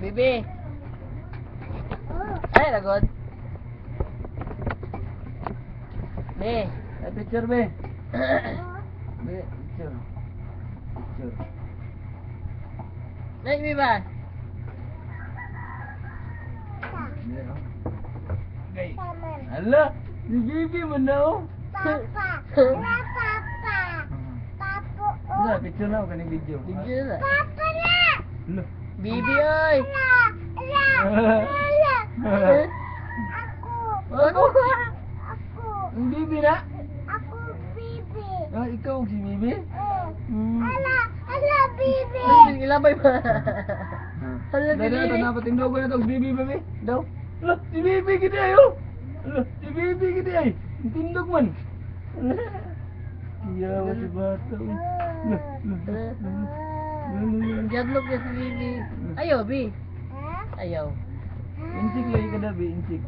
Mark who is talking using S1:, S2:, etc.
S1: Bibi. Ay, lagod. Be.
S2: Ay, picture, be. Be, picture. Picture.
S1: Ay, Biba.
S2: Be, oh. Okay. Hala, si Bibi mo na, oh.
S3: Papa. Wala papa. Papa.
S2: Hala, picture na ako kaning video.
S1: Video na.
S3: Papa na.
S2: Hala.
S1: Bibi, oy.
S3: Ala. Ako.
S1: Ako.
S3: Ako.
S2: Ang Bibi na.
S3: Ako, bibi.
S2: Ah, ikaw si Bibi?
S3: Ala. Ala, bibi.
S1: Ay, ilabay pa. Hala, si
S2: Dali, ito
S1: Bibi.
S2: na pating daw ko na itong Bibi, Bibi. Daw. Hala, si Bibi gini ay, oh. Hala, si Bibi gini ay. Ang tindog man. Hala. Iyaw si bata, oh. Hala, hala, hala.
S1: Diablok niya si Bibi. Ayaw, Bi.
S3: Ha?
S1: Ayaw.
S2: Insik lagi ka na, Bi, insik.